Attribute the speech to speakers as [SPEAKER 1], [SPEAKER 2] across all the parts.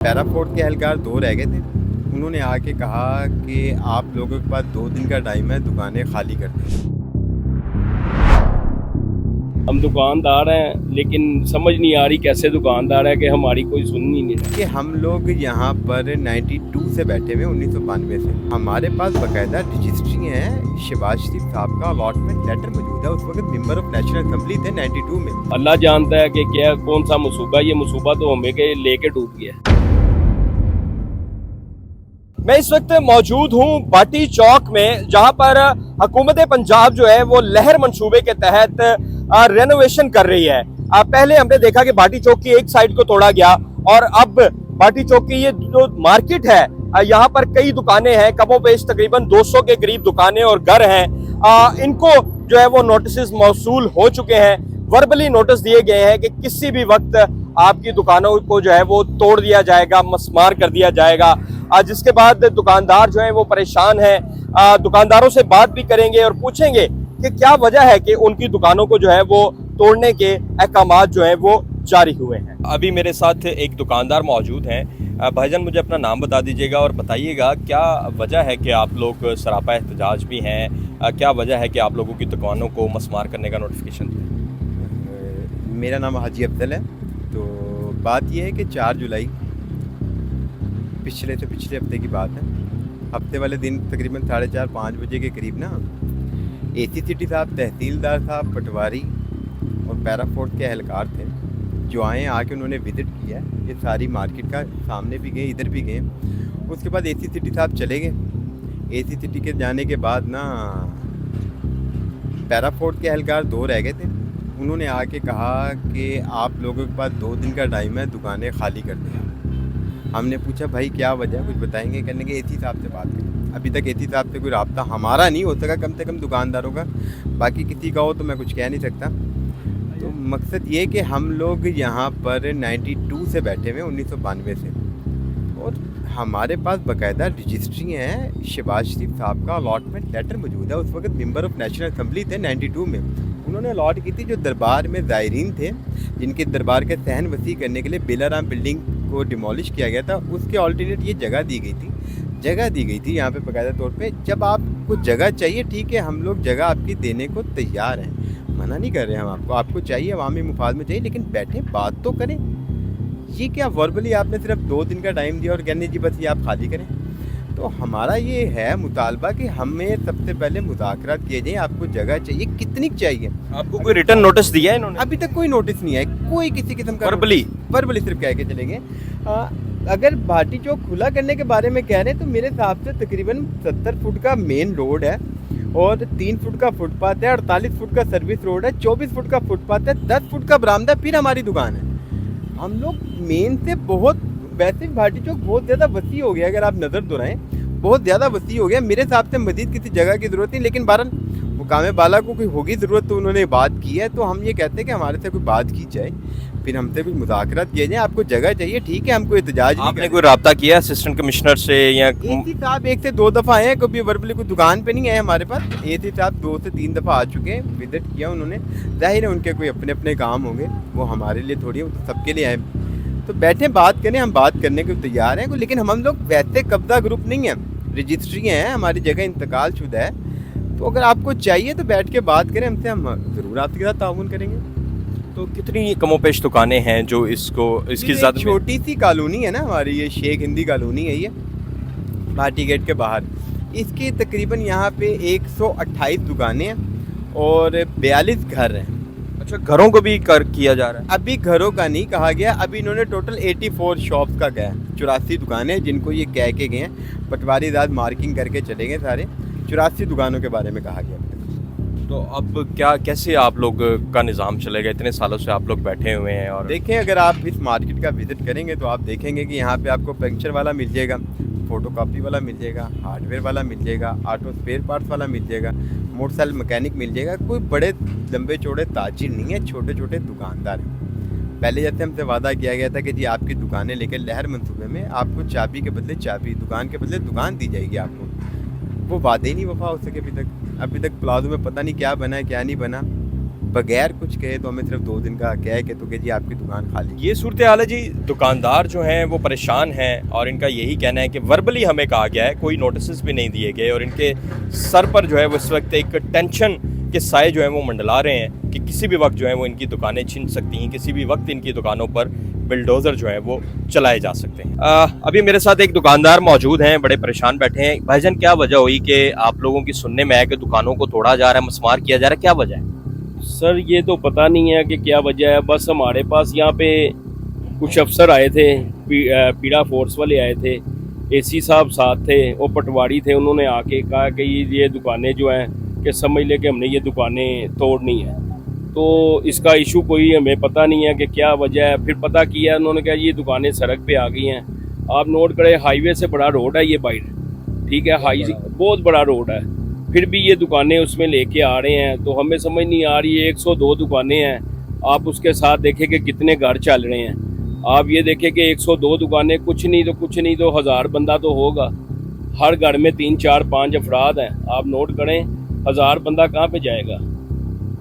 [SPEAKER 1] पैराफोर्ट के एहलकार 2 रह गए थे। उन्होंने आके कहा कि आप लोगों के पास 2 दिन का टाइम है, दुकानें खाली कर दें।
[SPEAKER 2] हम दुकानदार हैं लेकिन समझ नहीं आ रही कैसे दुकानदार है कि हमारी कोई सुन ही नहीं रहा।
[SPEAKER 1] कि हम लोग यहाँ पर 92 से बैठे हुए 1992 से। हमारे पास बाकायदा रजिस्ट्री है, शहबाज शरीफ साहब का अलॉटमेंट लेटर मौजूद है। उस वक्त मेंबर ऑफ नेशनल असेंबली थे 92 में।
[SPEAKER 2] अल्लाह जानता है कि क्या कौन सा मसूबा, ये मसूबा तो हमें के लेके डूब गया। मैं इस वक्त मौजूद हूँ बाटी चौक में, जहाँ पर हुकूमत पंजाब जो है वो लहर मंसूबे के तहत रेनोवेशन कर रही है। पहले हमने देखा कि बाटी चौक की एक साइड को तोड़ा गया और अब बाटी चौक की ये जो मार्केट है, यहाँ पर कई दुकानें हैं, कमोबेश तकरीबन 200 के करीब दुकानें और घर हैं। इनको जो है वो नोटिस मौसूल हो चुके हैं, वर्बली नोटिस दिए गए हैं कि किसी भी वक्त आपकी दुकानों को जो है वो तोड़ दिया जाएगा, मस्मार कर दिया जाएगा। जिसके बाद दुकानदार जो है वो परेशान हैं। दुकानदारों से बात भी करेंगे और पूछेंगे कि क्या वजह है कि उनकी दुकानों को जो है वो तोड़ने के अहकामात जो है वो जारी हुए हैं। अभी मेरे साथ एक दुकानदार मौजूद हैं। भाईजान, मुझे अपना नाम बता दीजिएगा और बताइएगा क्या वजह है कि आप लोग सरापा एहतजाज भी हैं, क्या वजह है कि आप लोगों की दुकानों को मस्मार करने का नोटिफिकेशन दिया?
[SPEAKER 1] मेरा नाम हाजी अफजल है। तो बात यह है कि 4 जुलाई पिछले हफ्ते की बात है। हफ्ते वाले दिन तकरीबन 4:30-5 बजे के करीब ना एसी सिटी साहब, तहसीलदार साहब, पटवारी और पैराफोर्ट के एहलकार थे जो आके उन्होंने विज़िट किया। ये सारी मार्केट का सामने भी गए, इधर भी गए। उसके बाद एसी सिटी साहब चले गए। एसी सिटी के जाने के बाद ना पैराफोर्ट के एहलकार 2 रह गए थे। उन्होंने आके कहा कि आप लोगों के पास 2 दिन का टाइम है, दुकानें खाली कर दें। हमने पूछा भाई क्या वजह, कुछ बताएंगे? कहने के एसी साहब से बात करें। अभी तक एसी साहब से कोई रब्ता हमारा नहीं हो सका, कम से कम दुकानदारों का। बाकी किसी का हो तो मैं कुछ कह नहीं सकता। तो मकसद ये कि हम लोग यहाँ पर 92 से बैठे हुए 1992 से, और हमारे पास बाकायदा रजिस्ट्री है, शहबाज शरीफ साहब का अलॉटमेंट लेटर मौजूद है। उस वक्त मेंबर ऑफ नेशनल असेंबली थे 92 में। उन्होंने अलॉट की थी जो दरबार में ज़ायरीन थे, जिनके दरबार के सहन वसी करने के लिए बेलाराम बिल्डिंग को डिमोलिश किया गया था। उसके ऑल्टरनेट ये जगह दी गई थी यहाँ पे बाकायदा तौर पे। जब आपको जगह चाहिए, ठीक है, हम लोग जगह आपकी देने को तैयार हैं, मना नहीं कर रहे हैं हम आपको चाहिए, अवामी मुफाद में चाहिए, लेकिन बैठे बात तो करें। ये क्या वर्बली आपने सिर्फ 2 दिन का टाइम दिया और कहने जी बस ये आप खाली करें? तो हमारा ये है मुतालबा कि हमें सबसे पहले मुज़ाकरात किए जाए। आपको जगह चाहिए, कितनी चाहिए?
[SPEAKER 2] आपको कोई रिटर्न नोटिस दिया है इन्होंने?
[SPEAKER 1] अभी तक कोई नोटिस नहीं है, कोई किसी किस्म का वर्बली सिर्फ कह के चलेंगे। अगर भाटी चौक खुला करने के बारे में कह रहे हैं तो मेरे हिसाब से तकरीबन 70 फुट का मेन रोड है और 3 फुट का फुटपाथ है, 48 फुट का सर्विस रोड है, 24 फुट का फुटपाथ है, 10 फुट का बरामदा, फिर हमारी दुकान है। हम लोग मेन से बहुत, वैसे भाटी चौक बहुत ज़्यादा वसी हो गया, अगर आप नज़र दोहराएं बहुत ज़्यादा वसी हो गया। मेरे हिसाब से मज़ीद किसी जगह की ज़रूरत नहीं, लेकिन बहरहाल मुकाम बाला को कोई होगी ज़रूरत तो उन्होंने बात की है। तो हम ये कहते हैं कि हमारे से कोई बात की जाए, फिर हमसे कुछ मुज़ाकरात किए जाए। आपको जगह चाहिए, ठीक है, हमको एहतजाज नहीं।
[SPEAKER 2] आपने कोई रब्ता किया असिस्टेंट कमिश्नर से या?
[SPEAKER 1] एसी साहब 1 से 2 दफ़ा आए, कभी वर्बली कोई दुकान पे नहीं आए हमारे पास। एसी साहब 2 से 3 दफ़ा आ चुके हैं, विजिट किया उन्होंने। जाहिर है उनके कोई अपने अपने काम होंगे, वो हमारे लिए थोड़ी, वो तो सबके लिए आए। तो बैठे बात करें, हम बात करने को तैयार हैं, लेकिन हम लोग वैसे कब्जा ग्रुप नहीं है, रजिस्ट्री हैं, हमारी जगह इंतकाल शुदा है। तो अगर आपको चाहिए तो बैठ के बात करें हमसे, हम ज़रूर आपके साथ ताउन करेंगे।
[SPEAKER 2] तो कितनी कमोपेश दुकानें हैं जो इसकी ज़्यादा?
[SPEAKER 1] छोटी सी कॉलोनी है ना हमारी, ये शेख हिंदी कॉलोनी है, ये भाटी गेट के बाहर। इसकी तकरीबन यहाँ पे 128 दुकानें हैं और 42 घर हैं।
[SPEAKER 2] अच्छा, घरों को भी किया जा रहा है?
[SPEAKER 1] अभी घरों का नहीं कहा गया, अभी इन्होंने टोटल 84 शॉप्स का गया, 84 दुकानें जिनको ये कह के गए हैं। पटवारी दाद मार्किंग करके चले गए सारे। 84 दुकानों के बारे में कहा गया।
[SPEAKER 2] तो अब क्या, कैसे आप लोग का निज़ाम चलेगा? इतने सालों से आप लोग बैठे हुए हैं। और
[SPEAKER 1] देखें, अगर आप इस मार्केट का विज़िट करेंगे तो आप देखेंगे कि यहाँ पे आपको पंक्चर वाला मिल जाएगा, फ़ोटोकॉपी वाला मिल जाएगा, हार्डवेयर वाला मिल जाएगा, ऑटो स्पेयर पार्ट्स वाला मिल जाएगा, मोटरसाइकिल मैकेनिक मिल जाएगा। कोई बड़े लंबे चौड़े ताजिर नहीं है, छोटे छोटे दुकानदार हैं। पहले जैसे हमसे वादा किया गया था कि जी आपकी दुकानें लेकर लहर मंसूबे में आपको चाबी के बदले चाबी, दुकान के बदले दुकान दी जाएगी आपको, वो वादे ही नहीं वफा हो सके अभी तक। प्लाजो में पता नहीं क्या बना है क्या नहीं बना। बगैर कुछ कहे तो हमें सिर्फ 2 दिन का कह के तो कि जी आपकी दुकान खाली।
[SPEAKER 2] ये सूरत हाल है जी। दुकानदार जो हैं वो परेशान हैं और इनका यही कहना है कि वर्बली हमें कहा गया है, कोई नोटिस भी नहीं दिए गए और इनके सर पर जो है वो इस वक्त एक टेंशन के साए जो हैं वो मंडला रहे हैं कि किसी भी वक्त जो है वो इनकी दुकानें छिन सकती हैं, किसी भी वक्त इनकी दुकानों पर बिल्डोज़र जो है वो चलाए जा सकते हैं। अभी मेरे साथ एक दुकानदार मौजूद हैं, बड़े परेशान बैठे हैं। भाईजान, क्या वजह हुई कि आप लोगों की सुनने में आया कि दुकानों को तोड़ा जा रहा है, मसमार किया जा रहा है, क्या वजह है?
[SPEAKER 3] सर ये तो पता नहीं है कि क्या वजह है। बस हमारे पास यहाँ पे कुछ अफसर आए थे, पीड़ा फोर्स वाले आए थे, एसी साहब साथ थे, वो पटवारी थे। उन्होंने आके कहा कि ये दुकानें जो हैं कि समझ ले कि हमने ये दुकानें तोड़नी है। तो इसका इशू कोई हमें पता नहीं है कि क्या वजह है। फिर पता किया, उन्होंने कहा ये दुकानें सड़क पे आ गई हैं। आप नोट करें, हाईवे से बड़ा रोड है ये बाइट, ठीक है, बहुत बड़ा रोड है, फिर भी ये दुकानें उसमें लेके आ रहे हैं। तो हमें समझ नहीं आ रही है। 102 दुकानें हैं, आप उसके साथ देखें कि कितने घर चल रहे हैं। आप ये देखें कि 102 दुकानें, कुछ नहीं तो 1000 बंदा तो होगा। हर घर में 3 4 5 अफराद हैं। आप नोट करें, 1000 बंदा कहाँ पे जाएगा?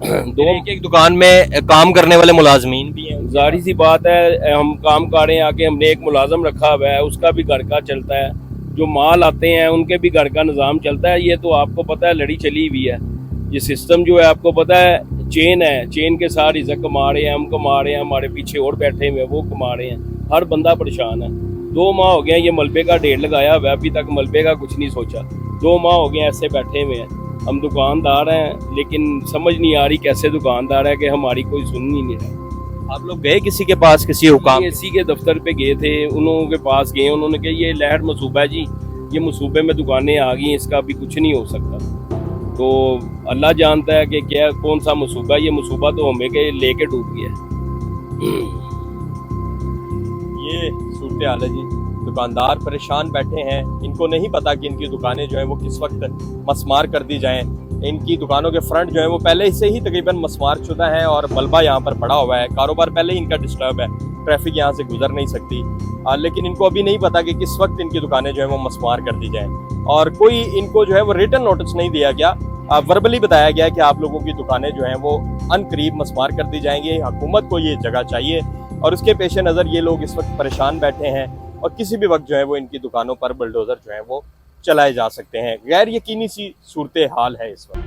[SPEAKER 2] एक दुकान में काम करने वाले मुलाजमीन भी हैं।
[SPEAKER 3] जाहिर सी बात है, हम काम कर रहे हैं, आके हमने एक मुलाजम रखा हुआ है, उसका भी घर का चलता है। जो माल आते हैं उनके भी घर का निज़ाम चलता है। ये तो आपको पता है, लड़ी चली हुई है। ये सिस्टम जो है आपको पता है, चेन है, चेन के साथ रिज़्क कमा रहे हैं, हम कमा रहे हैं, हमारे पीछे और बैठे हुए वो कमा रहे हैं। हर बंदा परेशान है। 2 माह हो गए ये मलबे का ढेर लगाया हुआ है, अभी तक मलबे का कुछ नहीं सोचा। 2 माह हो गए ऐसे बैठे हुए हैं। हम दुकानदार हैं, लेकिन समझ नहीं आ रही कैसे दुकानदार है कि हमारी कोई सुन ही नहीं रहा।
[SPEAKER 2] आप लोग गए किसी के पास, किसी हुकाम?
[SPEAKER 3] एसी के दफ्तर पे गए थे, उन्होंने के पास गए, उन्होंने कहा ये लहर मसूबा है जी, ये मसूबे में दुकानें आ गई, इसका अभी कुछ नहीं हो सकता। तो अल्लाह जानता है कि क्या कौन सा मसूबा है। ये मसूबा तो हमें के लेके डूब गया।
[SPEAKER 2] ये सूरत हाल है जी। दुकानदार परेशान बैठे हैं, इनको नहीं पता कि इनकी दुकानें जो हैं वो किस वक्त मसमार कर दी जाएं। इनकी दुकानों के फ्रंट जो है वो पहले से ही तकरीबन मसमार शुदा है और मलबा यहाँ पर पड़ा हुआ है। कारोबार पहले ही इनका डिस्टर्ब है, ट्रैफिक यहाँ से गुजर नहीं सकती। लेकिन इनको अभी नहीं पता कि किस वक्त इनकी दुकानें जो है वो मसमार कर दी जाएं और कोई इनको जो है वो रिटन नोटिस नहीं दिया गया। वर्बली बताया गया कि आप लोगों की दुकानें जो हैं वो अनकरीब मसमार कर दी जाएंगी। हुकूमत को ये जगह चाहिए और उसके पेश नज़र ये लोग इस वक्त परेशान बैठे हैं और किसी भी वक्त जो है वो इनकी दुकानों पर बुलडोज़र जो है वो चलाए जा सकते हैं। गैर यकीनी सी सूरत हाल है इस वक्त।